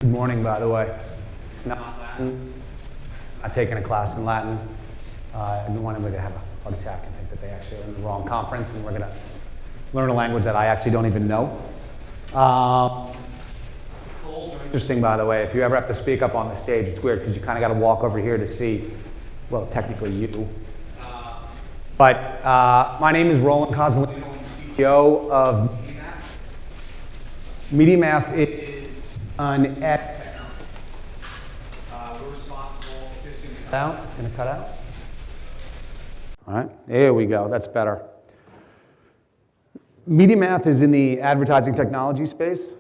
Good morning, by the way. It's not Latin. I'm not taking a class in Latin. I don't want anybody to have a heart attack and think that they actually are in the wrong conference and we're going to learn a language that I actually don't even know. Polls are interesting, by the way. If you ever have to speak up on the stage, it's weird because you kind of got to walk over here to see, well, technically you. But my name is Roland Cozzolino. I'm the CEO of MediaMath. MediaMath is an ed technology. We're responsible. If this is going to cut out, it's going to cut out. All right, there we go. That's better. MediaMath is in the advertising technology space.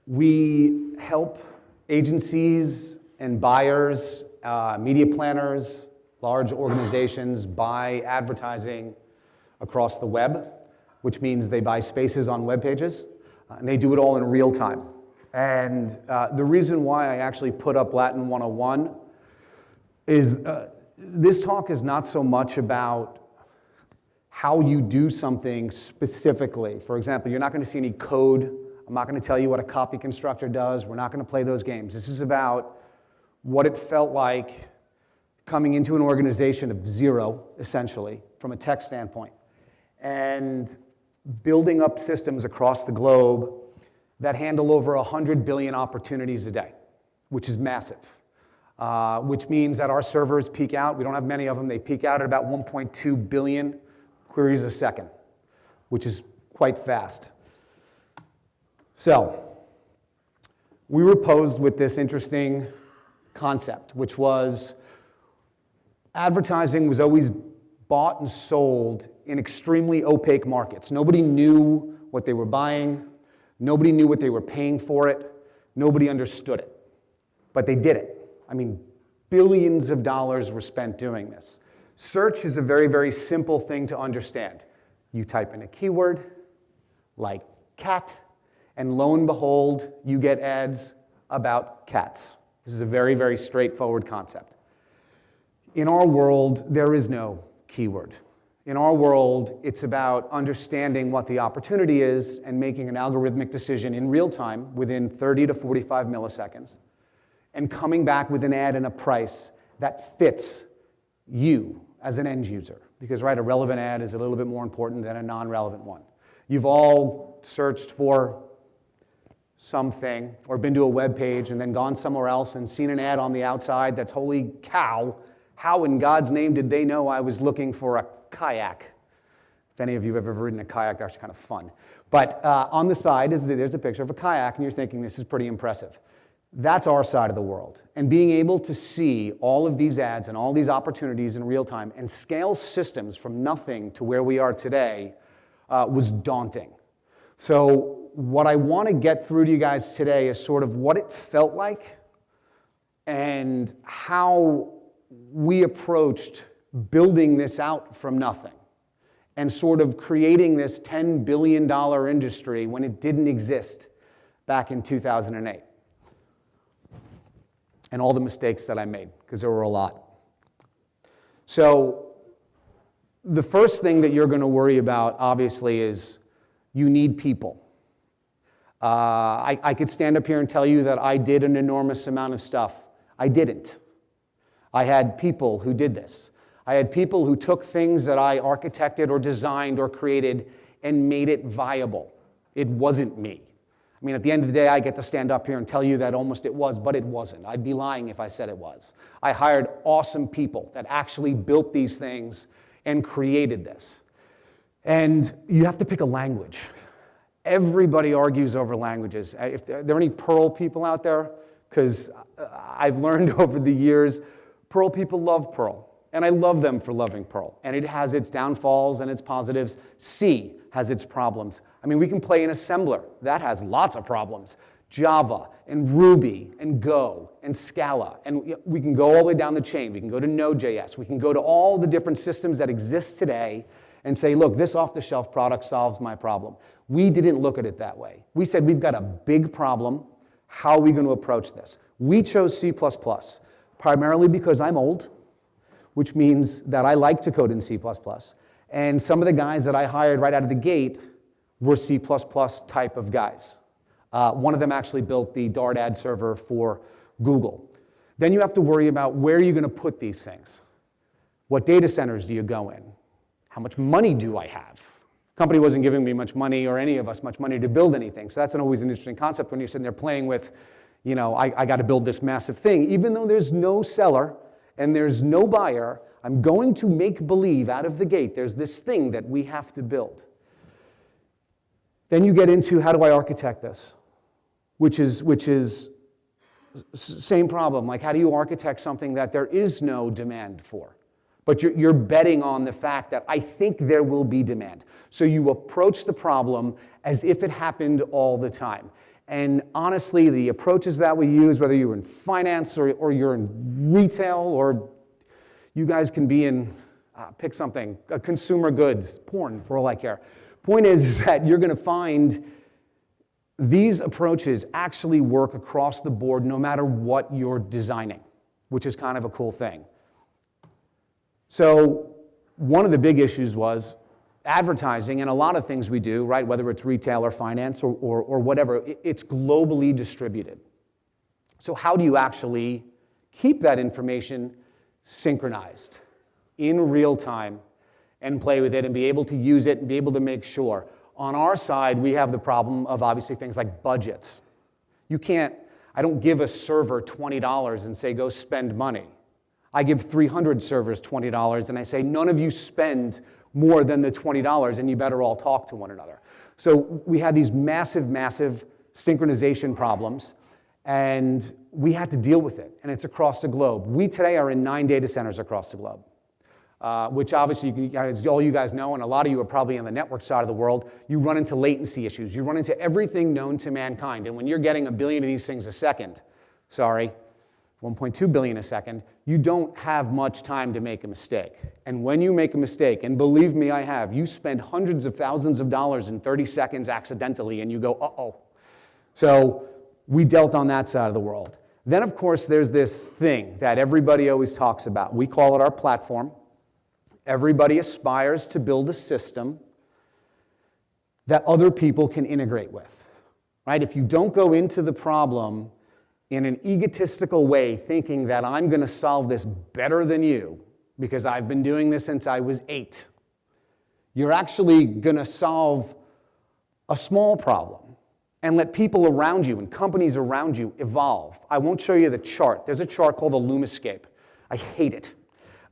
We help agencies and buyers, media planners, large organizations buy advertising across the web, which means they buy spaces on web pages, and they do it all in real time. And the reason why I actually put up Latin 101 is this talk is not so much about how you do something specifically. For example, you're not going to see any code. I'm not going to tell you what a copy constructor does. We're not going to play those games. This is about what it felt like coming into an organization of zero, essentially, from a tech standpoint, and building up systems across the globe that handle over 100 billion opportunities a day, which is massive. Which means that our servers peak out. We don't have many of them. They peak out at about 1.2 billion queries a second, which is quite fast. So we were posed with this interesting concept, which was advertising was always bought and sold in extremely opaque markets. Nobody knew what they were buying. Nobody knew what they were paying for it. Nobody understood it. But they did it. I mean, billions of dollars were spent doing this. Search is a very, very simple thing to understand. You type in a keyword like cat, and lo and behold, you get ads about cats. This is a very, very straightforward concept. In our world, there is no keyword. In our world, it's about understanding what the opportunity is and making an algorithmic decision in real time within 30 to 45 milliseconds and coming back with an ad and a price that fits you as an end user. Because, right, a relevant ad is a little bit more important than a non-relevant one. You've all searched for something or been to a web page and then gone somewhere else and seen an ad on the outside that's holy cow, how in God's name did they know I was looking for a kayak? If any of you have ever ridden a kayak, they're actually kind of fun. But on the side, there's a picture of a kayak, and you're thinking this is pretty impressive. That's our side of the world. And being able to see all of these ads and all these opportunities in real time and scale systems from nothing to where we are today was daunting. So what I want to get through to you guys today is sort of what it felt like and how we approached building this out from nothing and sort of creating this $10 billion industry when it didn't exist back in 2008. And all the mistakes that I made, because there were a lot. So the first thing that you're going to worry about, obviously, is you need people. I could stand up here and tell you that I did an enormous amount of stuff. I didn't. I had people who did this. I had people who took things that I architected or designed or created and made it viable. It wasn't me. I mean, at the end of the day, I get to stand up here and tell you that almost it was, but it wasn't. I'd be lying if I said it was. I hired awesome people that actually built these things and created this. And you have to pick a language. Everybody argues over languages. If there are any Perl people out there, because I've learned over the years, Perl people love Perl. And I love them for loving Perl. And it has its downfalls and its positives. C has its problems. I mean, we can play in assembler. That has lots of problems. Java and Ruby and Go and Scala. And we can go all the way down the chain. We can go to Node.js. We can go to all the different systems that exist today and say, look, this off-the-shelf product solves my problem. We didn't look at it that way. We said, we've got a big problem. How are we going to approach this? We chose C++, primarily because I'm old, which means that I like to code in C++. And some of the guys that I hired right out of the gate were C++ type of guys. One of them actually built the Dart ad server for Google. Then you have to worry about where you're going to put these things. What data centers do you go in? How much money do I have? The company wasn't giving me much money, or any of us much money, to build anything. So that's always an interesting concept when you're sitting there playing with, I got to build this massive thing. Even though there's no seller and there's no buyer, I'm going to make believe out of the gate there's this thing that we have to build. Then you get into, how do I architect this? Which is same problem. Like, how do you architect something that there is no demand for? But you're betting on the fact that I think there will be demand. So you approach the problem as if it happened all the time. And honestly, the approaches that we use, whether you're in finance or you're in retail, or you guys can be in, pick something, consumer goods, porn, for all I care. Point is that you're going to find these approaches actually work across the board no matter what you're designing, which is kind of a cool thing. So one of the big issues was advertising, and a lot of things we do, right, whether it's retail or finance or whatever, it's globally distributed. So how do you actually keep that information synchronized in real time and play with it and be able to use it and be able to make sure? On our side, we have the problem of obviously things like budgets. I don't give a server $20 and say, go spend money. I give 300 servers $20 and I say, none of you spend more than the $20 and you better all talk to one another. So we had these massive, massive synchronization problems, and we had to deal with it, and it's across the globe. We today are in 9 data centers across the globe. Which obviously all you guys know, and a lot of you are probably on the network side of the world, you run into latency issues. You run into everything known to mankind. And when you're getting 1 billion of these things a second, 1.2 billion a second, you don't have much time to make a mistake. And when you make a mistake, and believe me, I have, you spend hundreds of thousands of dollars in 30 seconds accidentally, and you go, uh-oh. So we dealt on that side of the world. Then, of course, there's this thing that everybody always talks about. We call it our platform. Everybody aspires to build a system that other people can integrate with, right? If you don't go into the problem in an egotistical way, thinking that I'm going to solve this better than you because I've been doing this since I was 8, you're actually going to solve a small problem and let people around you and companies around you evolve. I won't show you the chart. There's a chart called a Lumascape. I hate it.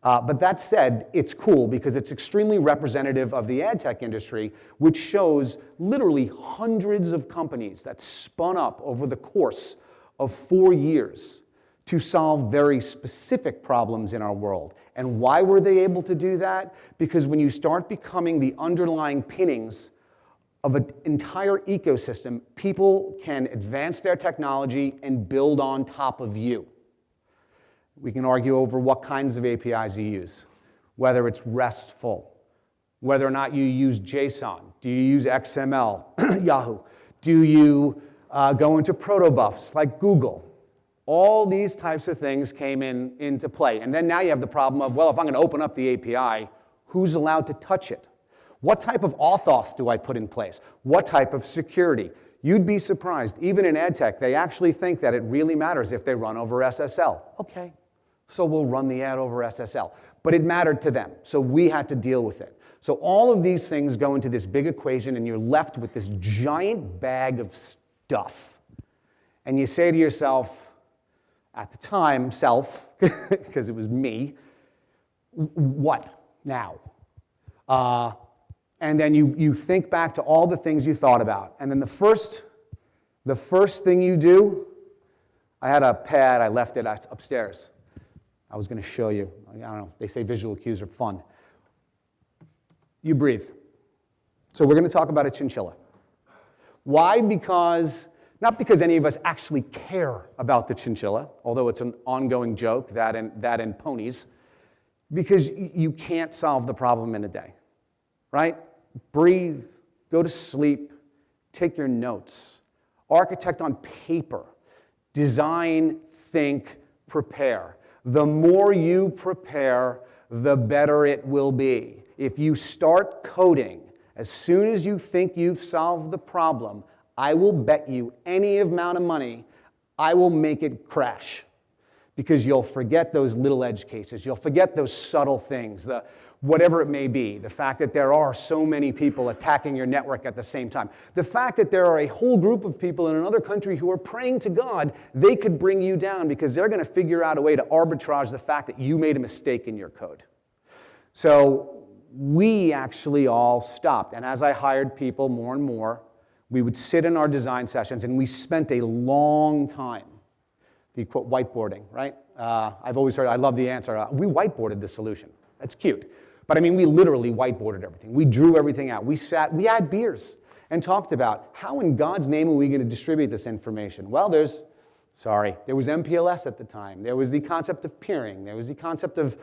But that said, it's cool because it's extremely representative of the ad tech industry, which shows literally hundreds of companies that spun up over the course of 4 years to solve very specific problems in our world. And why were they able to do that? Because when you start becoming the underlying pinnings of an entire ecosystem, people can advance their technology and build on top of you. We can argue over what kinds of APIs you use, whether it's RESTful, whether or not you use JSON. Do you use XML, Yahoo? Do you go into protobufs like Google? All these types of things came into play. And then now you have the problem of, well, if I'm going to open up the API, who's allowed to touch it? What type of auth do I put in place? What type of security? You'd be surprised. Even in ad tech, they actually think that it really matters if they run over SSL. Okay. So we'll run the ad over SSL. But it mattered to them, so we had to deal with it. So all of these things go into this big equation, and you're left with this giant bag of stuff. And you say to yourself, at the time, because it was me, what now? And then you think back to all the things you thought about. And then the first thing you do, I had a pad, I left it upstairs. I was going to show you. I don't know. They say visual cues are fun. You breathe. So we're going to talk about a chinchilla. Why? Not because any of us actually care about the chinchilla, although it's an ongoing joke, that and ponies, because you can't solve the problem in a day, right? Breathe, go to sleep, take your notes, architect on paper, design, think, prepare. The more you prepare, the better it will be. If you start coding as soon as you think you've solved the problem, I will bet you any amount of money I will make it crash. Because you'll forget those little edge cases. You'll forget those subtle things, whatever it may be. The fact that there are so many people attacking your network at the same time. The fact that there are a whole group of people in another country who are praying to God, they could bring you down because they're going to figure out a way to arbitrage the fact that you made a mistake in your code. So we actually all stopped. And as I hired people more and more, we would sit in our design sessions and we spent a long time. The quote whiteboarding, right? I've always heard, I love the answer, we whiteboarded the solution. That's cute. But I mean, we literally whiteboarded everything. We drew everything out. We had beers and talked about how in God's name are we going to distribute this information? Well, there was MPLS at the time. There was the concept of peering. There was the concept of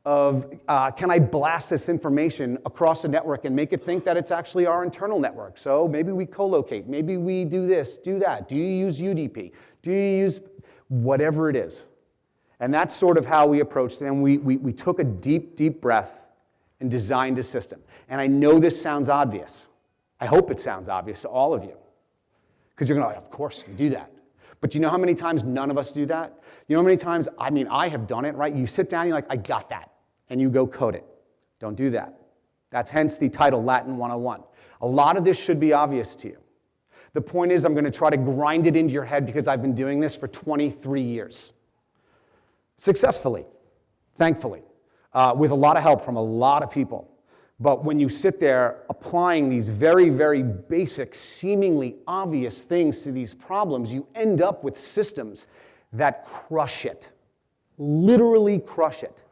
can I blast this information across the network and make it think that it's actually our internal network? So maybe we co-locate. Maybe we do this, do that. Do you use UDP? Do you use whatever it is? And that's sort of how we approached it. And we took a deep, deep breath and designed a system. And I know this sounds obvious. I hope it sounds obvious to all of you. Because you're going to, of course, you do that. But you know how many times none of us do that? You know how many times, I have done it, right? You sit down, you're like, I got that. And you go code it. Don't do that. That's hence the title, Latin 101. A lot of this should be obvious to you. The point is, I'm going to try to grind it into your head because I've been doing this for 23 years. Successfully, thankfully, with a lot of help from a lot of people. But when you sit there applying these very, very basic, seemingly obvious things to these problems, you end up with systems that crush it, literally crush it.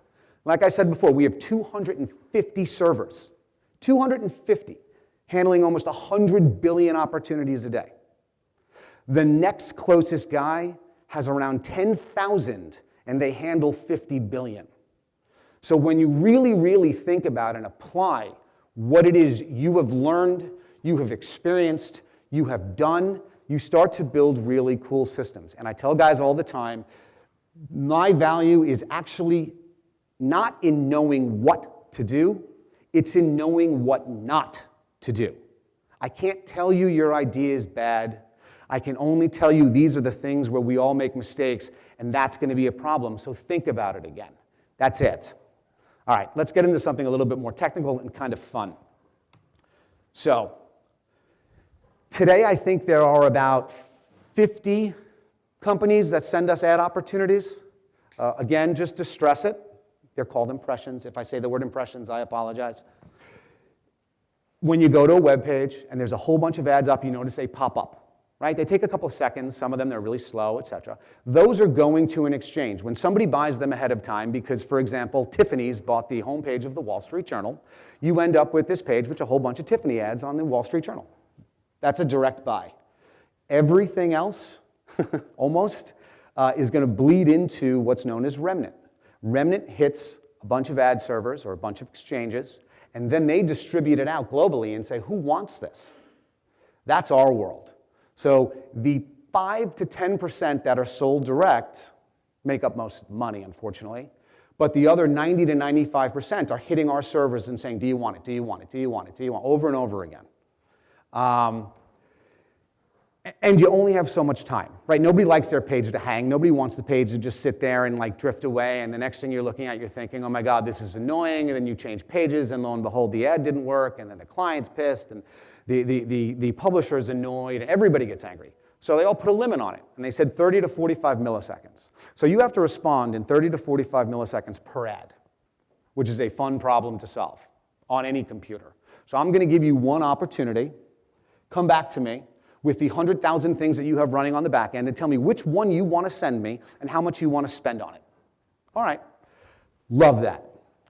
Like I said before, we have 250 servers, 250, handling almost 100 billion opportunities a day. The next closest guy has around 10,000, and they handle 50 billion. So when you really, really think about and apply what it is you have learned, you have experienced, you have done, you start to build really cool systems. And I tell guys all the time, my value is actually not in knowing what to do, it's in knowing what not to do. I can't tell you your idea is bad. I can only tell you these are the things where we all make mistakes, and that's going to be a problem, so think about it again. That's it. All right, let's get into something a little bit more technical and kind of fun. So, today I think there are about 50 companies that send us ad opportunities. Again, just to stress it, they're called impressions. If I say the word impressions, I apologize. When you go to a web page and there's a whole bunch of ads up, you notice they pop up. Right? They take a couple of seconds, some of them they're really slow, etc. Those are going to an exchange. When somebody buys them ahead of time, because, for example, Tiffany's bought the homepage of the Wall Street Journal, you end up with this page with a whole bunch of Tiffany ads on the Wall Street Journal. That's a direct buy. Everything else, almost, is going to bleed into what's known as remnant. Remnant hits a bunch of ad servers or a bunch of exchanges, and then they distribute it out globally and say, who wants this? That's our world. So the 5 to 10% that are sold direct make up most of the money, unfortunately. But the other 90 to 95% are hitting our servers and saying, do you want it, do you want it, do you want it, do you want it, over and over again. And you only have so much time, right? Nobody likes their page to hang. Nobody wants the page to just sit there and like drift away, and the next thing you're looking at, you're thinking, oh my God, this is annoying, and then you change pages, and lo and behold, the ad didn't work, and then the client's pissed, and the publisher's annoyed, and everybody gets angry. So they all put a limit on it, and they said 30 to 45 milliseconds. So you have to respond in 30 to 45 milliseconds per ad, which is a fun problem to solve on any computer. So I'm going to give you one opportunity. Come back to me with the 100,000 things that you have running on the back end and tell me which one you want to send me and how much you want to spend on it. All right. Love that.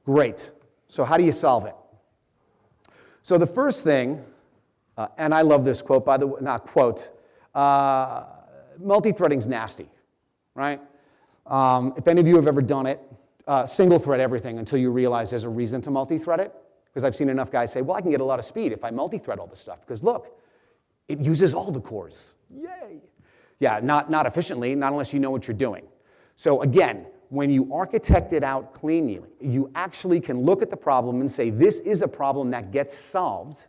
Great. So how do you solve it? So the first thing, and I love this quote, by the way, not quote, multi-threading's nasty, right? If any of you have ever done it, single thread everything until you realize there's a reason to multi-thread it. Because I've seen enough guys say, well, I can get a lot of speed if I multi-thread all this stuff. Because look, it uses all the cores. Yay. Yeah, not efficiently, not unless you know what you're doing. So again, when you architect it out cleanly, you actually can look at the problem and say, this is a problem that gets solved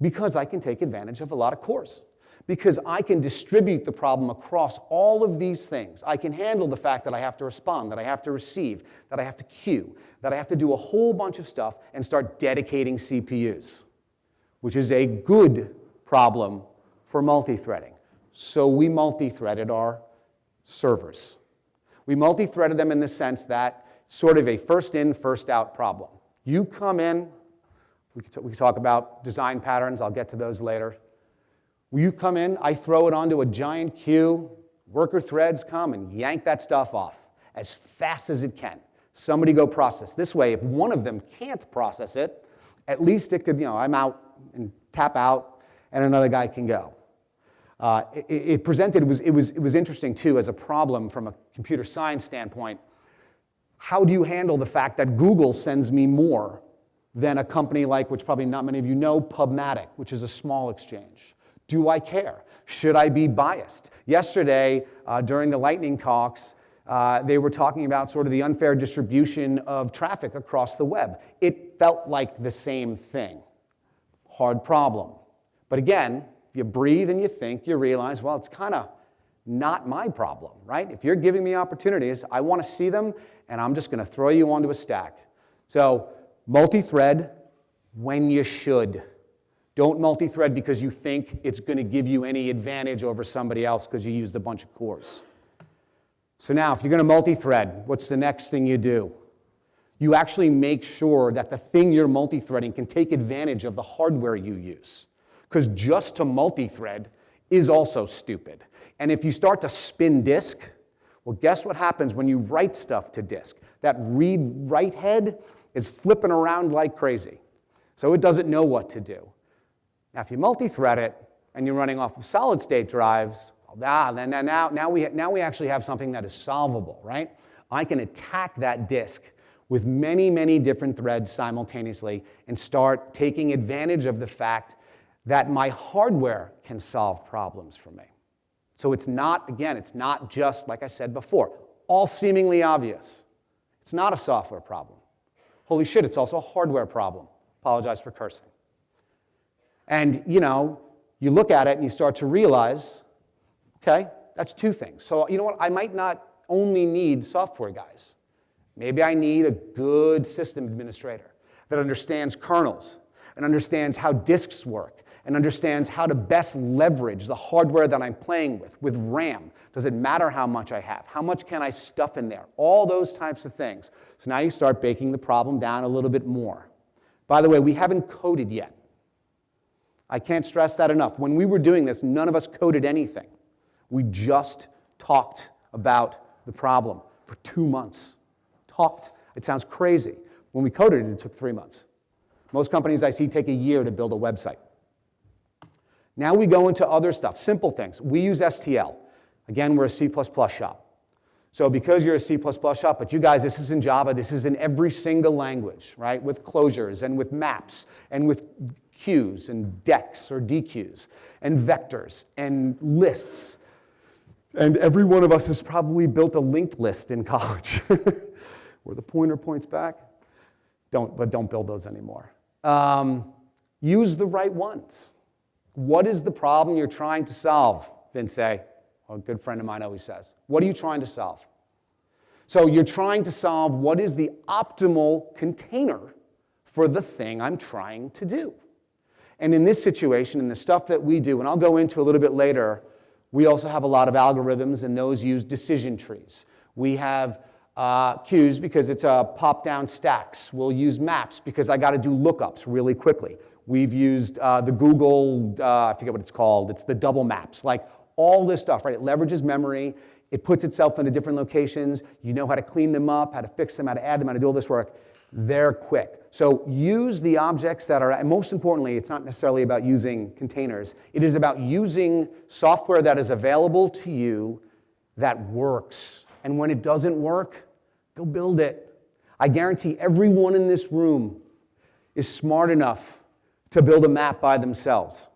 Because I can take advantage of a lot of cores. Because I can distribute the problem across all of these things. I can handle the fact that I have to respond, that I have to receive, that I have to queue, that I have to do a whole bunch of stuff and start dedicating CPUs, which is a good problem for multi-threading. So we multi-threaded our servers. We multi-threaded them in the sense that sort of a first in, first out problem. You come in, we can talk about design patterns, I'll get to those later. You come in, I throw it onto a giant queue, worker threads come and yank that stuff off as fast as it can. Somebody go process. This way, if one of them can't process it, at least it could, I'm out and tap out and another guy can go. It was interesting too as a problem from a computer science standpoint. How do you handle the fact that Google sends me more than a company like, which probably not many of you know, PubMatic, which is a small exchange? Do I care? Should I be biased? Yesterday, during the lightning talks, they were talking about sort of the unfair distribution of traffic across the web. It felt like the same thing. Hard problem. But again, if you breathe and you think, you realize, well, it's kind of not my problem, right? If you're giving me opportunities, I want to see them, and I'm just going to throw you onto a stack. So multi-thread when you should. Don't multi-thread because you think it's going to give you any advantage over somebody else because you used a bunch of cores. So now, if you're going to multi-thread, what's the next thing you do? You actually make sure that the thing you're multi-threading can take advantage of the hardware you use. Because just to multi-thread is also stupid. And if you start to spin disk, well, guess what happens when you write stuff to disk? That read-write head is flipping around like crazy. So it doesn't know what to do. Now, if you multi-thread it and you're running off of solid-state drives, well, now we actually have something that is solvable, right? I can attack that disk with many, many different threads simultaneously and start taking advantage of the fact that my hardware can solve problems for me. So it's not, again, it's not just, like I said before, all seemingly obvious. It's not a software problem. Holy shit, it's also a hardware problem. Apologize for cursing. And, you look at it and you start to realize, okay, that's two things. So, you know what? I might not only need software guys. Maybe I need a good system administrator that understands kernels and understands how disks work and understands how to best leverage the hardware that I'm playing with RAM. Does it matter how much I have? How much can I stuff in there? All those types of things. So now you start breaking the problem down a little bit more. By the way, we haven't coded yet. I can't stress that enough. When we were doing this, none of us coded anything. We just talked about the problem for 2 months. Talked. It sounds crazy. When we coded it, it took 3 months. Most companies I see take a year to build a website. Now we go into other stuff, simple things. We use STL. Again, we're a C++ shop. So because you're a C++ shop, but you guys, this is in Java, this is in every single language, right? With closures and with maps and with queues and decks or dequeues and vectors and lists. And every one of us has probably built a linked list in college where the pointer points back. Don't build those anymore. Use the right ones. What is the problem you're trying to solve? Vince, a good friend of mine always says. What are you trying to solve? So you're trying to solve what is the optimal container for the thing I'm trying to do. And in this situation, in the stuff that we do, and I'll go into a little bit later, we also have a lot of algorithms, and those use decision trees. We have queues because it's pop-down stacks. We'll use maps because I got to do lookups really quickly. We've used the Google, I forget what it's called, it's the double maps. Like all this stuff, right? It leverages memory. It puts itself into different locations. You know how to clean them up, how to fix them, how to add them, how to do all this work. They're quick. So use the objects that are, and most importantly, it's not necessarily about using containers. It is about using software that is available to you that works. And when it doesn't work, go build it. I guarantee everyone in this room is smart enough to build a map by themselves.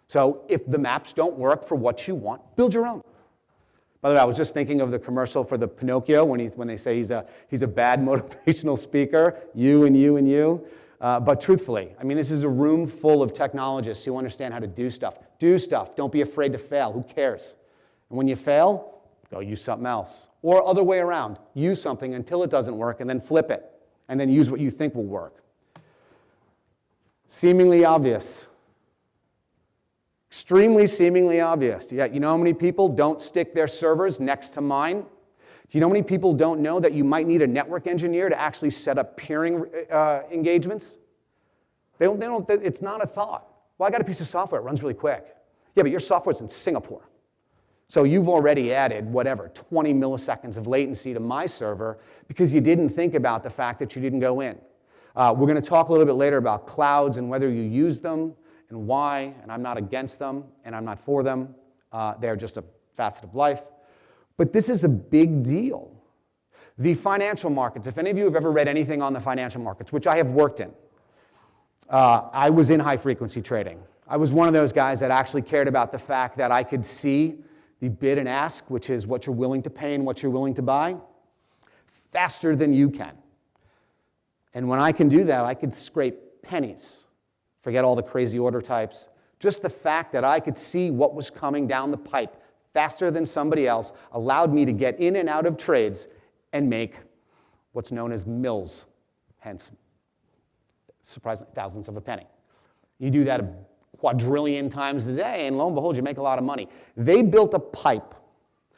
So if the maps don't work for what you want, build your own. By the way, I was just thinking of the commercial for the Pinocchio when they say he's a bad motivational speaker, you and you and you. But truthfully, I mean, this is a room full of technologists who understand how to do stuff. Do stuff. Don't be afraid to fail. Who cares? And when you fail, go use something else. Or other way around. Use something until it doesn't work, and then flip it. And then use what you think will work. Seemingly obvious. Extremely seemingly obvious. Yet, you know how many people don't stick their servers next to mine? Do you know how many people don't know that you might need a network engineer to actually set up peering engagements? It's not a thought. Well, I got a piece of software, it runs really quick. Yeah, but your software's in Singapore. So you've already added, whatever, 20 milliseconds of latency to my server because you didn't think about the fact that you didn't go in. We're going to talk a little bit later about clouds and whether you use them and why, and I'm not against them and I'm not for them. They're just a facet of life. But this is a big deal. The financial markets, if any of you have ever read anything on the financial markets, which I have worked in, I was in high-frequency trading. I was one of those guys that actually cared about the fact that I could see the bid and ask, which is what you're willing to pay and what you're willing to buy, faster than you can. And when I can do that, I could scrape pennies. Forget all the crazy order types. Just the fact that I could see what was coming down the pipe faster than somebody else allowed me to get in and out of trades and make what's known as mills, hence, surprisingly, thousands of a penny. You do that a quadrillion times a day, and lo and behold, you make a lot of money. They built a pipe.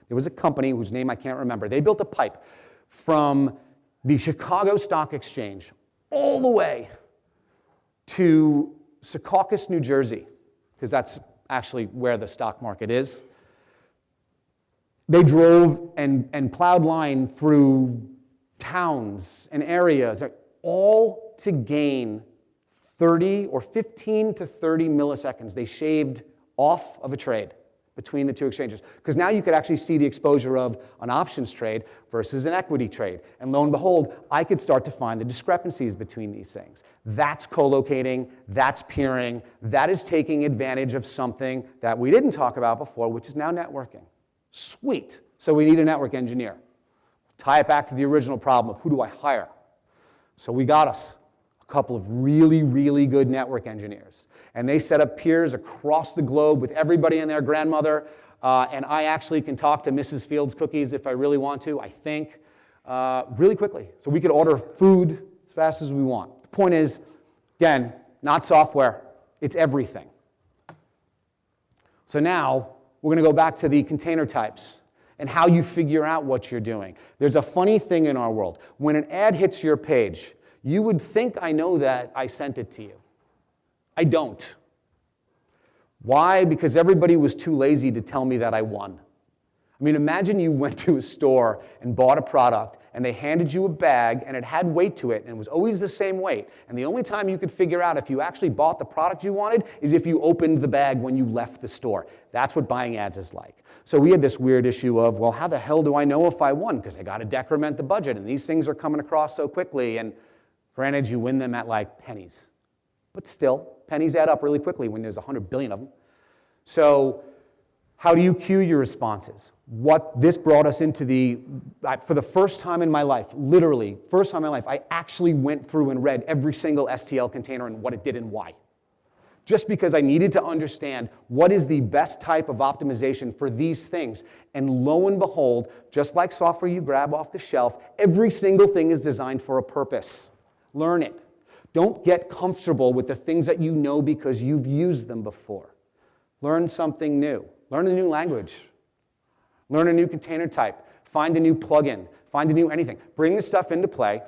There was a company whose name I can't remember. They built a pipe from the Chicago Stock Exchange all the way to Secaucus, New Jersey, because that's actually where the stock market is. They drove and plowed line through towns and areas, all to gain 30 or 15 to 30 milliseconds. They shaved off of a trade between the two exchanges. Because now you could actually see the exposure of an options trade versus an equity trade. And lo and behold, I could start to find the discrepancies between these things. That's co-locating, that's peering, that is taking advantage of something that we didn't talk about before, which is now networking. Sweet. So we need a network engineer. Tie it back to the original problem of who do I hire? So we got us a couple of really, really good network engineers. And they set up peers across the globe with everybody and their grandmother. And I actually can talk to Mrs. Fields Cookies if I really want to, I think, really quickly. So we could order food as fast as we want. The point is, again, not software. It's everything. So now, we're going to go back to the container types and how you figure out what you're doing. There's a funny thing in our world. When an ad hits your page, you would think I know that I sent it to you. I don't. Why? Because everybody was too lazy to tell me that I won. I mean, imagine you went to a store and bought a product, and they handed you a bag, and it had weight to it, and it was always the same weight. And the only time you could figure out if you actually bought the product you wanted is if you opened the bag when you left the store. That's what buying ads is like. So we had this weird issue of, well, how the hell do I know if I won? Because I got to decrement the budget, and these things are coming across so quickly, and granted, you win them at like pennies. But still, pennies add up really quickly when there's 100 billion of them. So how do you queue your responses? What this brought us into for the first time in my life, literally, first time in my life, I actually went through and read every single STL container and what it did and why. Just because I needed to understand what is the best type of optimization for these things. And lo and behold, just like software you grab off the shelf, every single thing is designed for a purpose. Learn it. Don't get comfortable with the things that you know because you've used them before. Learn something new. Learn a new language. Learn a new container type. Find a new plugin. Find a new anything. Bring this stuff into play.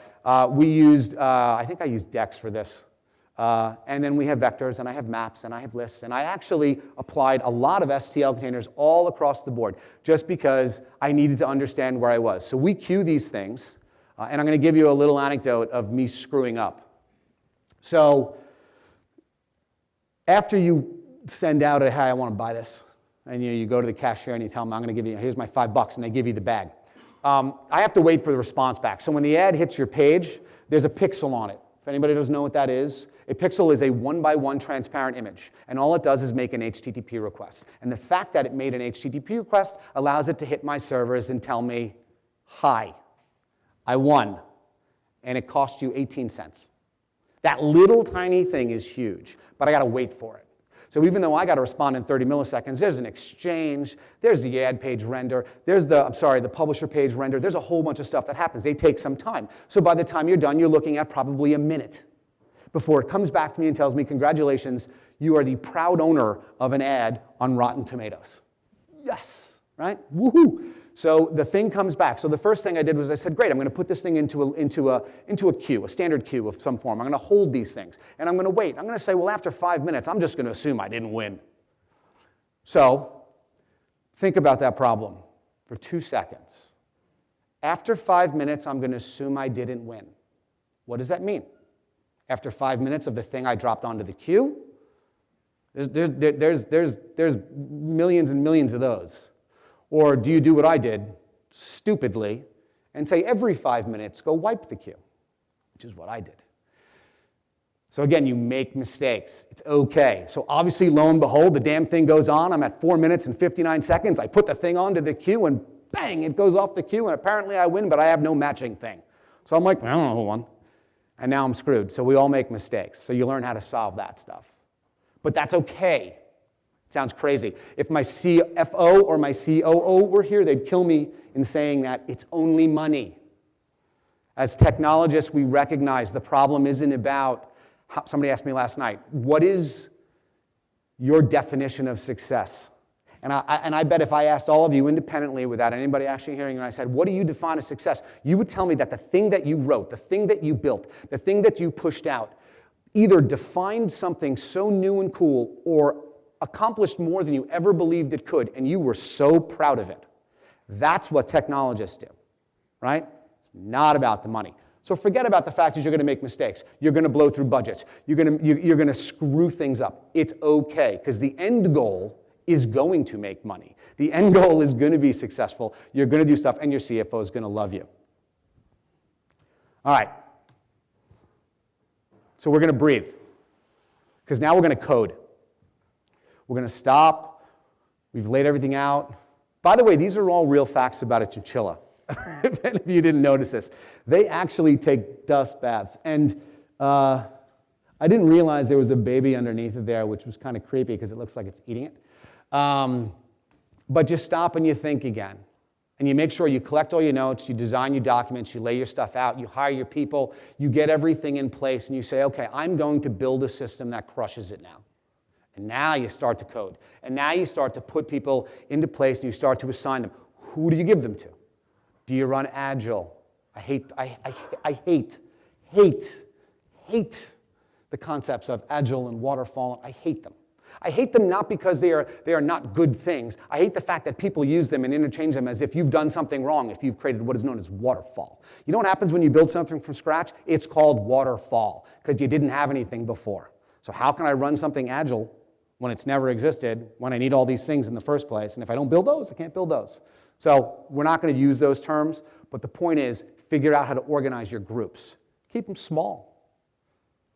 We used, I think I used Dex for this. And then we have vectors, and I have maps, and I have lists. And I actually applied a lot of STL containers all across the board just because I needed to understand where I was. So we queue these things. And I'm going to give you a little anecdote of me screwing up. So after you send out a, hey, I want to buy this, and you go to the cashier and you tell them, I'm going to give you, here's my $5, and they give you the bag. I have to wait for the response back. So when the ad hits your page, there's a pixel on it. If anybody doesn't know what that is, a pixel is a 1x1 transparent image, and all it does is make an HTTP request. And the fact that it made an HTTP request allows it to hit my servers and tell me, hi, I won, and it cost you 18 cents. That little tiny thing is huge, but I got to wait for it. So even though I got to respond in 30 milliseconds, there's an exchange, there's the ad page render, there's the publisher page render, there's a whole bunch of stuff that happens. They take some time. So by the time you're done, you're looking at probably a minute before it comes back to me and tells me, congratulations, you are the proud owner of an ad on Rotten Tomatoes. Yes, right? Woohoo! So the thing comes back. So the first thing I did was I said, great, I'm going to put this thing into a queue, a standard queue of some form. I'm going to hold these things, and I'm going to wait. I'm going to say, well, after 5 minutes, I'm just going to assume I didn't win. So think about that problem for 2 seconds. After 5 minutes, I'm going to assume I didn't win. What does that mean? After 5 minutes of the thing I dropped onto the queue, there's millions and millions of those. Or do you do what I did, stupidly, and say every 5 minutes, go wipe the queue, which is what I did. So again, you make mistakes. It's okay. So obviously, lo and behold, the damn thing goes on. I'm at 4 minutes and 59 seconds. I put the thing onto the queue, and bang, it goes off the queue, and apparently I win, but I have no matching thing. So I'm like, I don't know who won. And now I'm screwed. So we all make mistakes. So you learn how to solve that stuff. But that's okay. Sounds crazy. If my CFO or my COO were here, they'd kill me in saying that it's only money. As technologists, we recognize the problem isn't about, somebody asked me last night, what is your definition of success? And I bet if I asked all of you independently without anybody actually hearing, and I said, what do you define as success? You would tell me that the thing that you wrote, the thing that you built, the thing that you pushed out, either defined something so new and cool or accomplished more than you ever believed it could, and you were so proud of it. That's what technologists do, right? It's not about the money. So forget about the fact that you're going to make mistakes. You're going to blow through budgets. You're going to screw things up. It's okay, because the end goal is going to make money. The end goal is going to be successful. You're going to do stuff, and your CFO is going to love you. All right. So we're going to breathe, because now we're going to code. We're going to stop. We've laid everything out. By the way, these are all real facts about a chinchilla. If you didn't notice this. They actually take dust baths. And I didn't realize there was a baby underneath it there, which was kind of creepy because it looks like it's eating it. But you stop and you think again. And you make sure you collect all your notes, you design your documents, you lay your stuff out, you hire your people, you get everything in place, and you say, okay, I'm going to build a system that crushes it now. And now you start to code. And now you start to put people into place and you start to assign them. Who do you give them to? Do you run Agile? I hate the concepts of Agile and Waterfall. I hate them. I hate them not because they are not good things. I hate the fact that people use them and interchange them as if you've done something wrong if you've created what is known as waterfall. You know what happens when you build something from scratch? It's called waterfall because you didn't have anything before. So how can I run something Agile when it's never existed, when I need all these things in the first place? And if I don't build those, I can't build those. So we're not going to use those terms, but the point is figure out how to organize your groups. Keep them small.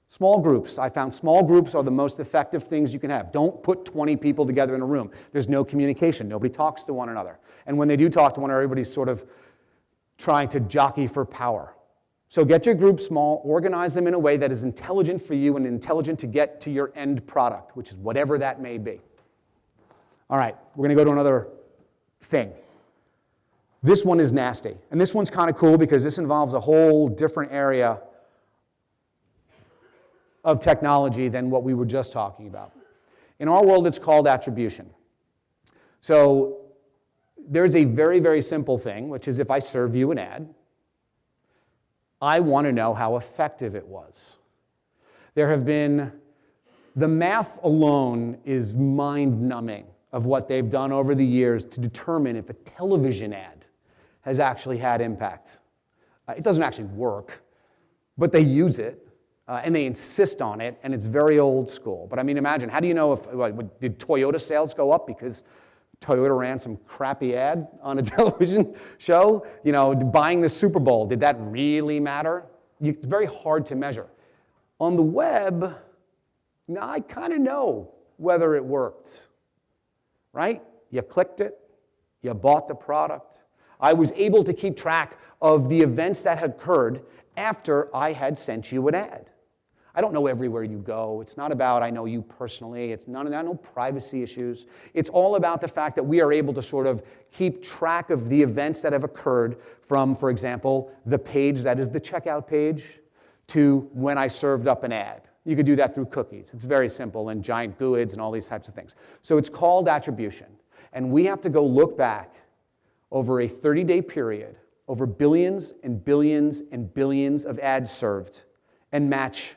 Small groups. I found small groups are the most effective things you can have. Don't put 20 people together in a room. There's no communication. Nobody talks to one another. And when they do talk to one another, everybody's sort of trying to jockey for power. So get your group small, organize them in a way that is intelligent for you and intelligent to get to your end product, which is whatever that may be. All right, we're going to go to another thing. This one is nasty. And this one's kind of cool because this involves a whole different area of technology than what we were just talking about. In our world, it's called attribution. So there's a very, very simple thing, which is if I serve you an ad, I want to know how effective it was. There have been, the math alone is mind-numbing of what they've done over the years to determine if a television ad has actually had impact. It doesn't actually work, but they use it, and they insist on it, and it's very old school. But I mean, imagine, how do you know if, did Toyota sales go up because Toyota ran some crappy ad on a television show? You know, buying the Super Bowl, did that really matter? It's very hard to measure. On the web, now I kind of know whether it worked, right? You clicked it, you bought the product. I was able to keep track of the events that had occurred after I had sent you an ad. I don't know everywhere you go. It's not about I know you personally. It's no privacy issues. It's all about the fact that we are able to sort of keep track of the events that have occurred from, for example, the page that is the checkout page to when I served up an ad. You could do that through cookies. It's very simple, and giant GUIDs and all these types of things. So it's called attribution. And we have to go look back over a 30-day period, over billions and billions and billions of ads served, and match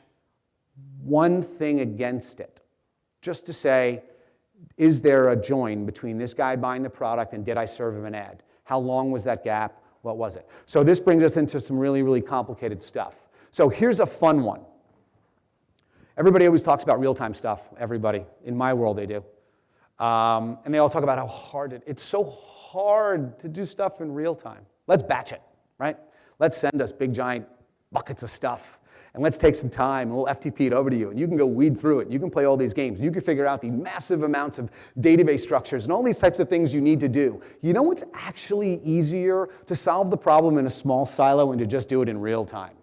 one thing against it, just to say, is there a join between this guy buying the product and did I serve him an ad? How long was that gap? What was it? So this brings us into some really, really complicated stuff. So here's a fun one. Everybody always talks about real-time stuff. Everybody. In my world, they do. And they all talk about how hard it's so hard to do stuff in real time. Let's batch it, right? Let's send us big, giant buckets of stuff. And let's take some time, and we'll FTP it over to you. And you can go weed through it. You can play all these games. You can figure out the massive amounts of database structures and all these types of things you need to do. You know what's actually easier? To solve the problem in a small silo and to just do it in real time.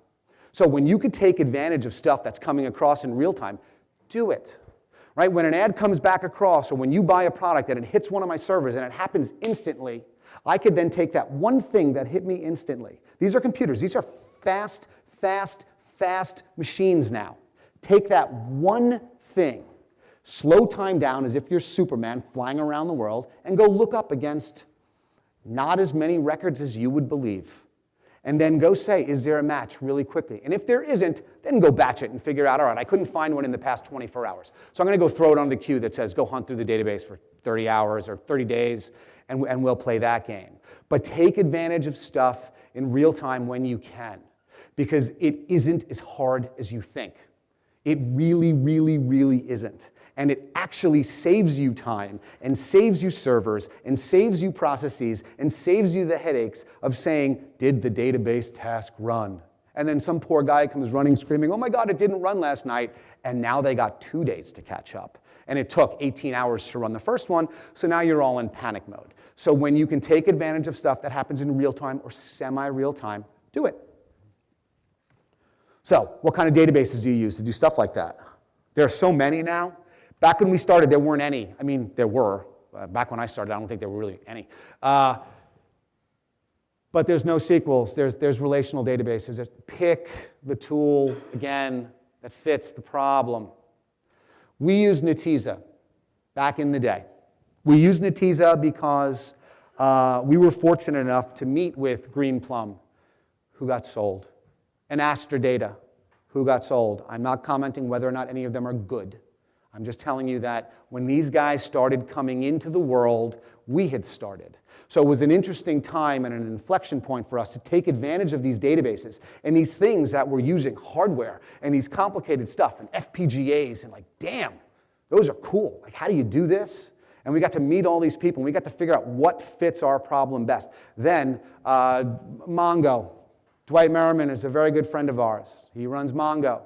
So when you could take advantage of stuff that's coming across in real time, do it. Right? When an ad comes back across, or when you buy a product and it hits one of my servers and it happens instantly, I could then take that one thing that hit me instantly. These are computers. These are fast machines now. Take that one thing, slow time down as if you're Superman flying around the world, and go look up against not as many records as you would believe. And then go say, is there a match really quickly? And if there isn't, then go batch it and figure out, all right, I couldn't find one in the past 24 hours. So I'm going to go throw it on the queue that says, go hunt through the database for 30 hours or 30 days, and we'll play that game. But take advantage of stuff in real time when you can, because it isn't as hard as you think. It really, really, really isn't. And it actually saves you time and saves you servers and saves you processes and saves you the headaches of saying, did the database task run? And then some poor guy comes running screaming, oh my God, it didn't run last night. And now they got 2 days to catch up. And it took 18 hours to run the first one, so now you're all in panic mode. So when you can take advantage of stuff that happens in real time or semi-real time, do it. So what kind of databases do you use to do stuff like that? There are so many now. Back when we started, there weren't any. I mean, there were. Back when I started, I don't think there were really any. But there's NoSQLs. There's relational databases. Pick the tool, again, that fits the problem. We used Netezza back in the day. We used Netezza because we were fortunate enough to meet with Greenplum, who got sold, and Astrodata, who got sold. I'm not commenting whether or not any of them are good. I'm just telling you that when these guys started coming into the world, we had started. So it was an interesting time and an inflection point for us to take advantage of these databases and these things that were using hardware and these complicated stuff and FPGAs and like, damn, those are cool. Like, how do you do this? And we got to meet all these people and we got to figure out what fits our problem best. Then Mongo. Dwight Merriman is a very good friend of ours. He runs Mongo.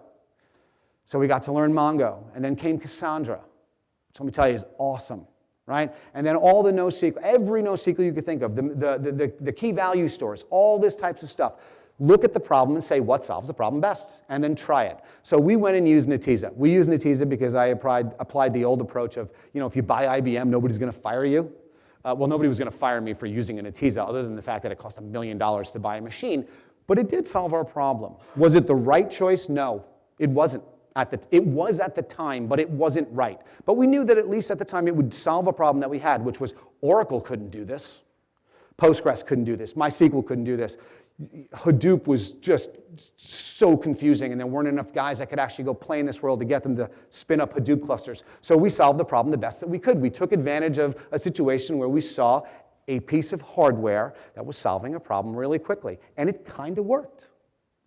So we got to learn Mongo. And then came Cassandra, which let me tell you is awesome, right? And then all the NoSQL, every NoSQL you could think of, the key value stores, all this types of stuff. Look at the problem and say, what solves the problem best? And then try it. So we went and used Netezza. We used Netezza because I applied the old approach of, if you buy IBM, nobody's going to fire you. Well, nobody was going to fire me for using a Netezza other than the fact that it cost $1 million to buy a machine. But it did solve our problem. Was it the right choice? No, it wasn't. It was at the time, but it wasn't right. But we knew that at least at the time it would solve a problem that we had, which was Oracle couldn't do this. Postgres couldn't do this. MySQL couldn't do this. Hadoop was just so confusing, and there weren't enough guys that could actually go play in this world to get them to spin up Hadoop clusters. So we solved the problem the best that we could. We took advantage of a situation where we saw a piece of hardware that was solving a problem really quickly. And it kind of worked.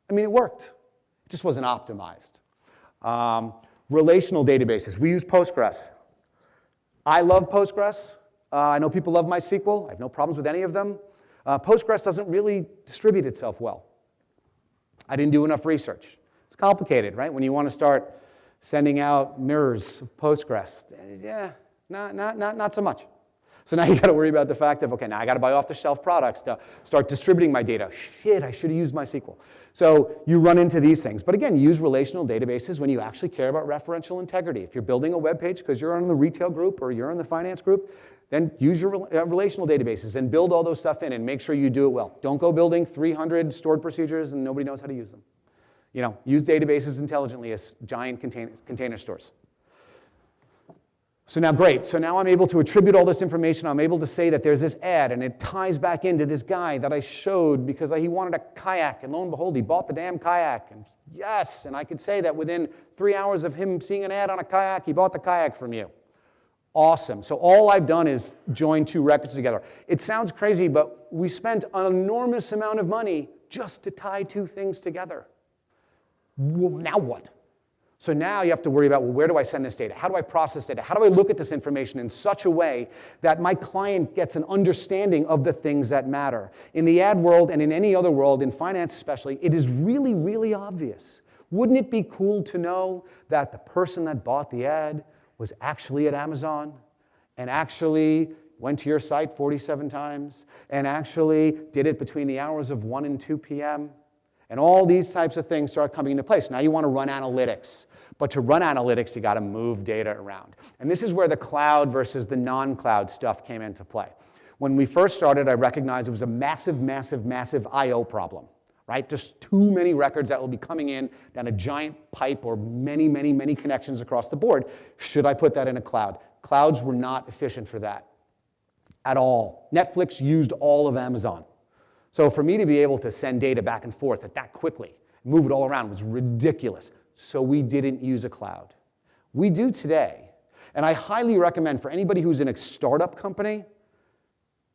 I mean, it worked. It just wasn't optimized. Relational databases. We use Postgres. I love Postgres. I know people love MySQL. I have no problems with any of them. Postgres doesn't really distribute itself well. I didn't do enough research. It's complicated, right? When you want to start sending out mirrors of Postgres. Yeah, not so much. So now you got to worry about the fact of, okay, now I got to buy off-the-shelf products to start distributing my data. Shit, I should have used MySQL. So you run into these things. But again, use relational databases when you actually care about referential integrity. If you're building a web page because you're on the retail group or you're in the finance group, then use your relational databases and build all those stuff in and make sure you do it well. Don't go building 300 stored procedures and nobody knows how to use them. Use databases intelligently as giant container stores. So now, great. So now I'm able to attribute all this information. I'm able to say that there's this ad, and it ties back into this guy that I showed because he wanted a kayak, and lo and behold, he bought the damn kayak. And yes, and I could say that within 3 hours of him seeing an ad on a kayak, he bought the kayak from you. Awesome. So all I've done is join two records together. It sounds crazy, but we spent an enormous amount of money just to tie two things together. Well, now what? So now you have to worry about, well, where do I send this data? How do I process data? How do I look at this information in such a way that my client gets an understanding of the things that matter? In the ad world and in any other world, in finance especially, it is really, really obvious. Wouldn't it be cool to know that the person that bought the ad was actually at Amazon and actually went to your site 47 times and actually did it between the hours of 1 and 2 p.m.? And all these types of things start coming into place. Now you want to run analytics. But to run analytics, you got to move data around. And this is where the cloud versus the non-cloud stuff came into play. When we first started, I recognized it was a massive, massive, massive I/O problem, right? Just too many records that will be coming in down a giant pipe or many, many, many connections across the board. Should I put that in a cloud? Clouds were not efficient for that at all. Netflix used all of Amazon. So for me to be able to send data back and forth that quickly, move it all around was ridiculous. So we didn't use a cloud. We do today. And I highly recommend for anybody who's in a startup company,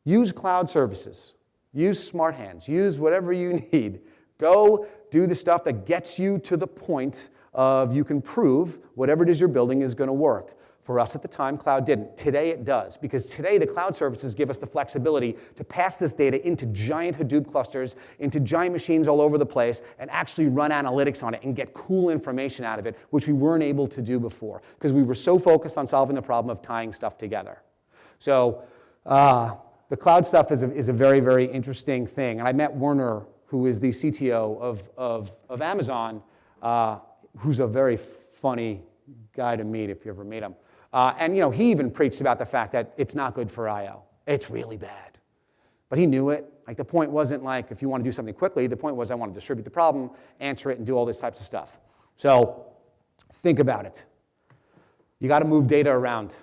use cloud services. Use Smart Hands. Use whatever you need. Go do the stuff that gets you to the point of you can prove whatever it is you're building is going to work. For us at the time, cloud didn't. Today it does, because today the cloud services give us the flexibility to pass this data into giant Hadoop clusters, into giant machines all over the place, and actually run analytics on it and get cool information out of it, which we weren't able to do before, because we were so focused on solving the problem of tying stuff together. So the cloud stuff is a very, very interesting thing. And I met Werner, who is the CTO of Amazon, who's a very funny guy to meet if you ever meet him. And he even preached about the fact that it's not good for I/O. It's really bad. But he knew it. Like, the point wasn't like, if you want to do something quickly, the point was I want to distribute the problem, answer it, and do all these types of stuff. So think about it. You got to move data around.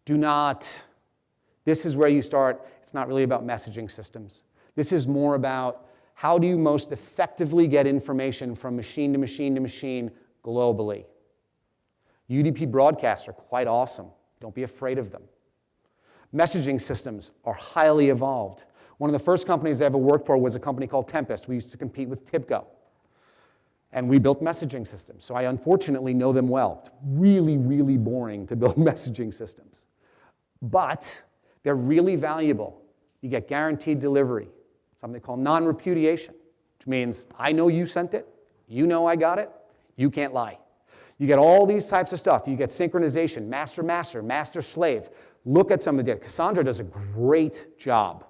This is where you start. It's not really about messaging systems. This is more about how do you most effectively get information from machine to machine to machine globally. UDP broadcasts are quite awesome. Don't be afraid of them. Messaging systems are highly evolved. One of the first companies I ever worked for was a company called Tempest. We used to compete with TIBCO. And we built messaging systems. So I unfortunately know them well. It's really, really boring to build messaging systems. But they're really valuable. You get guaranteed delivery, something called non-repudiation, which means I know you sent it, you know I got it, you can't lie. You get all these types of stuff. You get synchronization, master-master, master-slave. Look at some of the data. Cassandra does a great job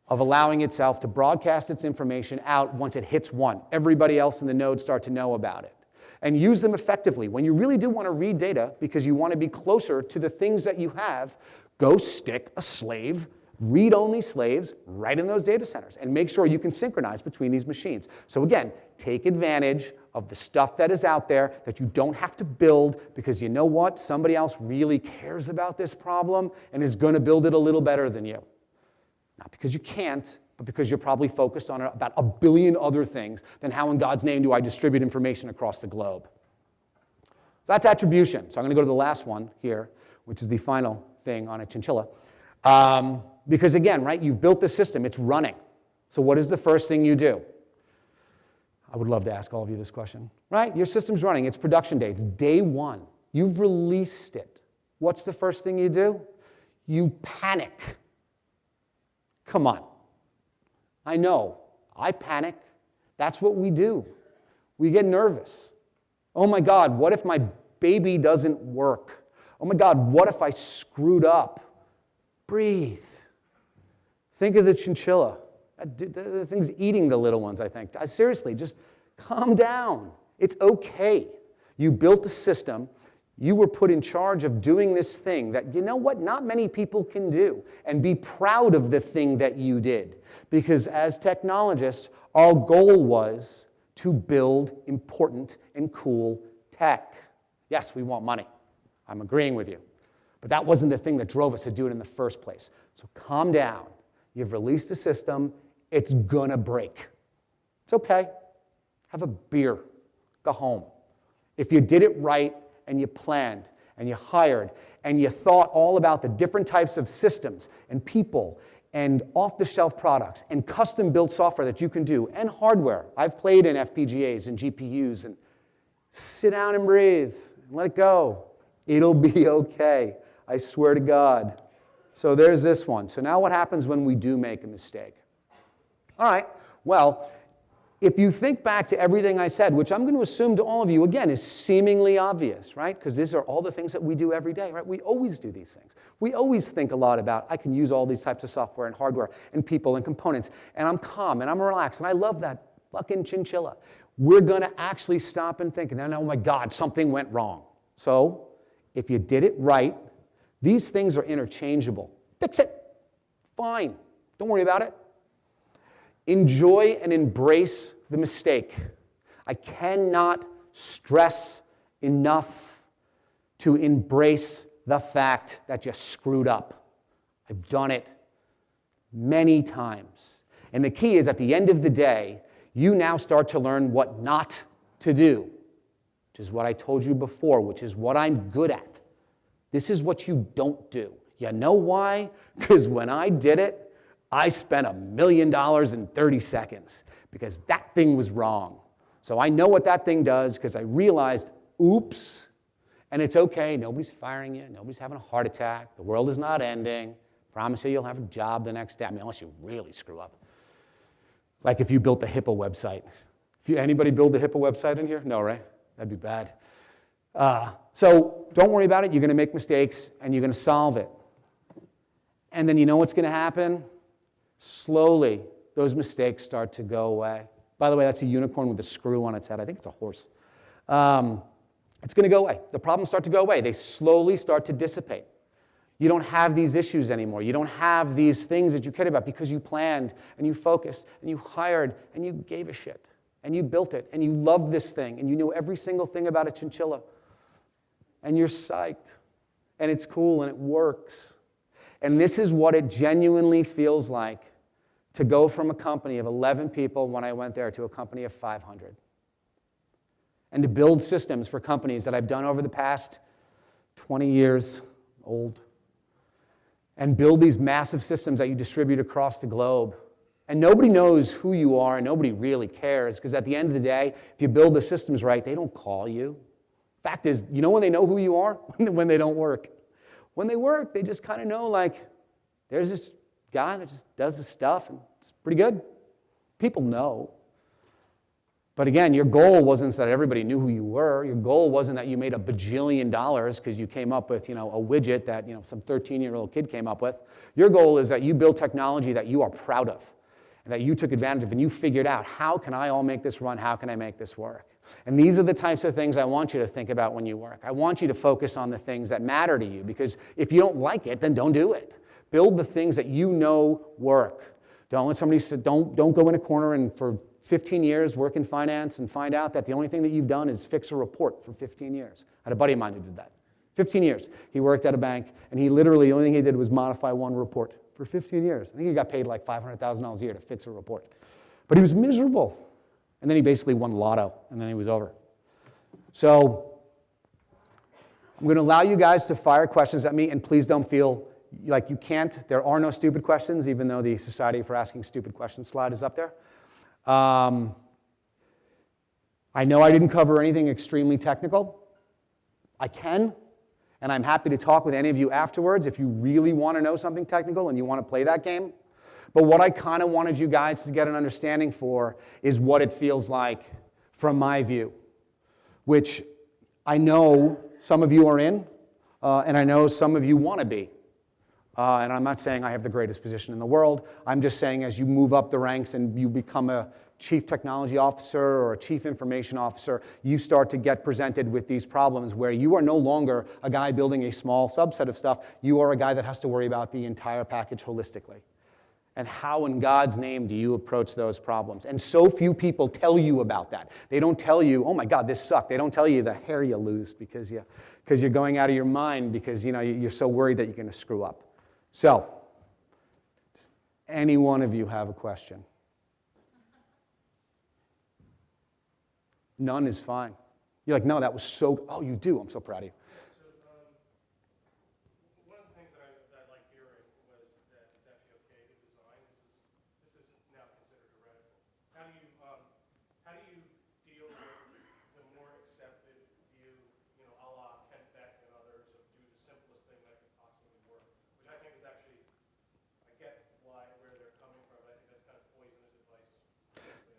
of allowing itself to broadcast its information out once it hits one. Everybody else in the node start to know about it. And use them effectively. When you really do want to read data because you want to be closer to the things that you have, go stick a slave, read-only slaves, right in those data centers, and make sure you can synchronize between these machines. So again, take advantage of the stuff that is out there that you don't have to build, because you know what? Somebody else really cares about this problem and is going to build it a little better than you. Not because you can't, but because you're probably focused on about a billion other things than how in God's name do I distribute information across the globe. So that's attribution. So I'm going to go to the last one here, which is the final thing on a chinchilla. Because again, right, you've built the system, it's running. So what is the first thing you do? I would love to ask all of you this question. Right, your system's running, it's production day, it's day one. You've released it. What's the first thing you do? You panic. Come on. I know, I panic. That's what we do. We get nervous. Oh my God, what if my baby doesn't work? Oh my God, what if I screwed up? Breathe. Think of the chinchilla. The thing's eating the little ones, I think. Seriously, just calm down. It's okay. You built a system. You were put in charge of doing this thing that, you know what, not many people can do. And be proud of the thing that you did. Because as technologists, our goal was to build important and cool tech. Yes, we want money. I'm agreeing with you. But that wasn't the thing that drove us to do it in the first place. So calm down. You've released a system. It's gonna break. It's okay. Have a beer. Go home. If you did it right and you planned and you hired and you thought all about the different types of systems and people and off-the-shelf products and custom-built software that you can do and hardware. I've played in FPGAs and GPUs, and sit down and breathe and let it go. It'll be okay. I swear to God. So there's this one. So now what happens when we do make a mistake? All right, well, if you think back to everything I said, which I'm going to assume to all of you, again, is seemingly obvious, right? Because these are all the things that we do every day, right? We always do these things. We always think a lot about, I can use all these types of software and hardware and people and components, and I'm calm and I'm relaxed, and I love that fucking chinchilla. We're going to actually stop and think, and then, oh my God, something went wrong. So if you did it right, these things are interchangeable. Fix it. Fine. Don't worry about it. Enjoy and embrace the mistake. I cannot stress enough to embrace the fact that you screwed up. I've done it many times. And the key is at the end of the day, you now start to learn what not to do, which is what I told you before, which is what I'm good at. This is what you don't do. You know why? Because when I did it, I spent $1 million in 30 seconds because that thing was wrong. So I know what that thing does because I realized, oops, and it's okay. Nobody's firing you. Nobody's having a heart attack. The world is not ending. Promise you you'll have a job the next day. I mean, unless you really screw up. Like if you built the HIPAA website. Anybody build the HIPAA website in here? No, right? That'd be bad. So don't worry about it. You're going to make mistakes, and you're going to solve it. And then you know what's going to happen? Slowly, those mistakes start to go away. By the way, that's a unicorn with a screw on its head. I think it's a horse. It's going to go away. The problems start to go away. They slowly start to dissipate. You don't have these issues anymore. You don't have these things that you cared about because you planned and you focused and you hired and you gave a shit and you built it and you loved this thing and you knew every single thing about a chinchilla. And you're psyched. And it's cool and it works. And this is what it genuinely feels like to go from a company of 11 people when I went there to a company of 500. And to build systems for companies that I've done over the past 20 years, old, and build these massive systems that you distribute across the globe. And nobody knows who you are, and nobody really cares, because at the end of the day, if you build the systems right, they don't call you. Fact is, you know when they know who you are? When they don't work. When they work, they just kind of know, like, there's this guy that just does this stuff, and it's pretty good. People know. But again, your goal wasn't that everybody knew who you were. Your goal wasn't that you made $1 bajillion because you came up with, a widget that, some 13-year-old kid came up with. Your goal is that you build technology that you are proud of and that you took advantage of, and you figured out, how can I all make this run? How can I make this work? And these are the types of things I want you to think about when you work. I want you to focus on the things that matter to you, because if you don't like it, then don't do it. Build the things that you know work. Don't let somebody say, don't go in a corner and for 15 years work in finance and find out that the only thing that you've done is fix a report for 15 years. I had a buddy of mine who did that. 15 years. He worked at a bank, and he literally, the only thing he did was modify one report for 15 years. I think he got paid like $500,000 a year to fix a report. But he was miserable. And then he basically won lotto, and then he was over. So I'm going to allow you guys to fire questions at me, and please don't feel like you can't. There are no stupid questions, even though the Society for Asking Stupid Questions slide is up there. I know I didn't cover anything extremely technical. I can, and I'm happy to talk with any of you afterwards if you really want to know something technical and you want to play that game. But what I kind of wanted you guys to get an understanding for is what it feels like from my view, which I know some of you are in, and I know some of you want to be. And I'm not saying I have the greatest position in the world. I'm just saying as you move up the ranks and you become a chief technology officer or a chief information officer, you start to get presented with these problems where you are no longer a guy building a small subset of stuff. You are a guy that has to worry about the entire package holistically. And how in God's name do you approach those problems? And so few people tell you about that. They don't tell you, oh my God, this sucked. They don't tell you the hair you lose because you're going out of your mind because you're so worried that you're going to screw up. So, does any one of you have a question? None is fine. You're like, no, that was so, oh, you do. I'm so proud of you. One of the things that I like hearing was that it's actually okay to design. This is now considered heretical. How do you deal with the more accepted view, a la Ken Beck and others, of do the simplest thing that could possibly work? Which I think is actually, I get where they're coming from, but I think that's kind of poisonous advice.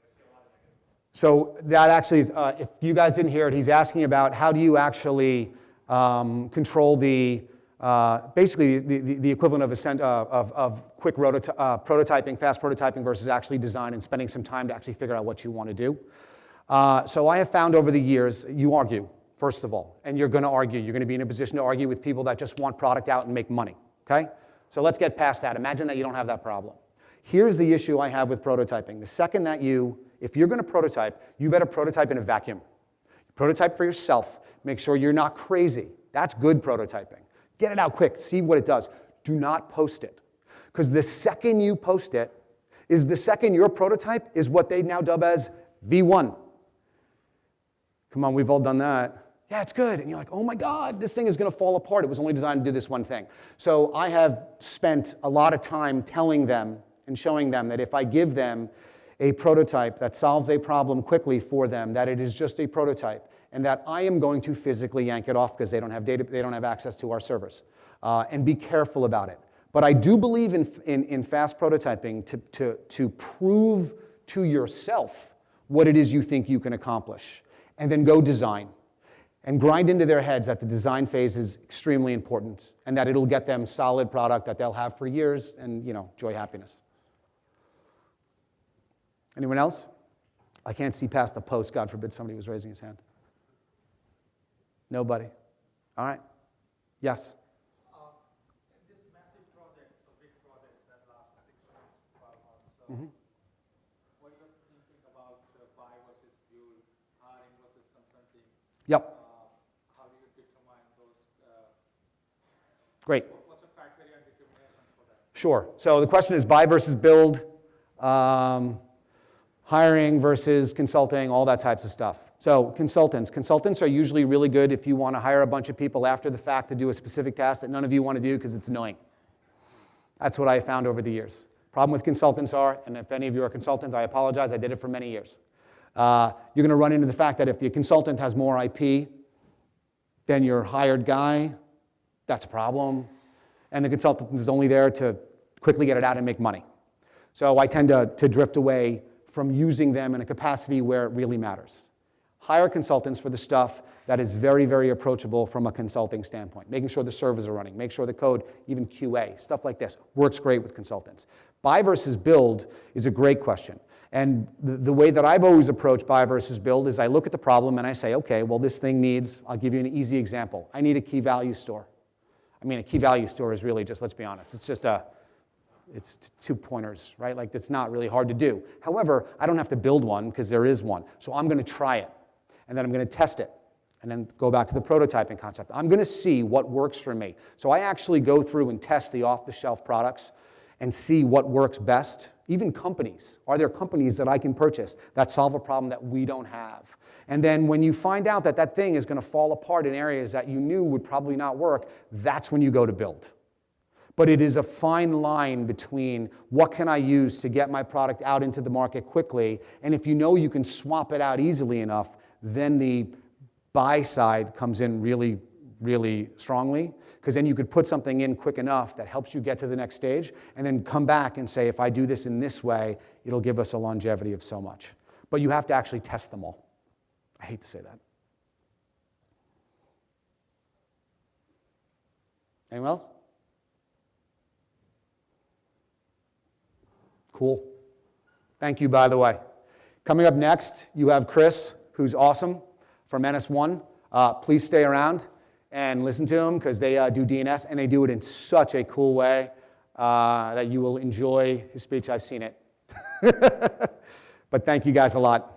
I see a lot of negative. So that actually is, if you guys didn't hear it, he's asking about how do you actually control the, basically the equivalent of quick prototyping, fast prototyping versus actually design and spending some time to actually figure out what you want to do. So I have found over the years, you argue, first of all, and you're going to argue. You're going to be in a position to argue with people that just want product out and make money, okay? So let's get past that. Imagine that you don't have that problem. Here's the issue I have with prototyping. The second that if you're going to prototype, you better prototype in a vacuum. Prototype for yourself. Make sure you're not crazy. That's good prototyping. Get it out quick. See what it does. Do not post it. Because the second you post it is the second your prototype is what they now dub as V1. Come on, we've all done that. Yeah, it's good. And you're like, oh my God, this thing is going to fall apart. It was only designed to do this one thing. So I have spent a lot of time telling them and showing them that if I give them a prototype that solves a problem quickly for them, that it is just a prototype, and that I am going to physically yank it off because they don't have data, they don't have access to our servers. And be careful about it. But I do believe in fast prototyping to prove to yourself what it is you think you can accomplish, and then go design. And grind into their heads that the design phase is extremely important, and that it'll get them solid product that they'll have for years, and joy, happiness. Anyone else? I can't see past the post. God forbid somebody was raising his hand. Nobody. All right. Yes? This massive project, so big project that lasts 6 months, 12 months, so what are you thinking about buy versus build, hiring versus consulting? Yep. How do you determine those? Great. What's the criteria and determination for that? Sure. So the question is buy versus build. Hiring versus consulting, all that types of stuff. So consultants are usually really good if you want to hire a bunch of people after the fact to do a specific task that none of you want to do because it's annoying. That's what I found over the years. Problem with consultants are, and if any of you are consultants, I apologize, I did it for many years. You're going to run into the fact that if the consultant has more IP than your hired guy, that's a problem. And the consultant is only there to quickly get it out and make money. So I tend to drift away from using them in a capacity where it really matters. Hire consultants for the stuff that is very, very approachable from a consulting standpoint. Making sure the servers are running, make sure the code, even QA, stuff like this, works great with consultants. Buy versus build is a great question. And the way that I've always approached buy versus build is I look at the problem and I say, okay, well this thing needs, I'll give you an easy example. I need a key value store. I mean, a key value store is really just, let's be honest, it's just it's 2 pointers, right? Like, it's not really hard to do. However, I don't have to build one because there is one. So I'm going to try it, and then I'm going to test it, and then go back to the prototyping concept. I'm going to see what works for me. So I actually go through and test the off-the-shelf products and see what works best. Even companies. Are there companies that I can purchase that solve a problem that we don't have? And then when you find out that that thing is going to fall apart in areas that you knew would probably not work, that's when you go to build. But it is a fine line between what can I use to get my product out into the market quickly, and if you know you can swap it out easily enough, then the buy side comes in really, really strongly, because then you could put something in quick enough that helps you get to the next stage, and then come back and say, if I do this in this way, it'll give us a longevity of so much. But you have to actually test them all. I hate to say that. Anyone else? Cool. Thank you, by the way. Coming up next, you have Chris, who's awesome, from NS1. Please stay around and listen to him because they do DNS, and they do it in such a cool way that you will enjoy his speech. I've seen it. But thank you guys a lot.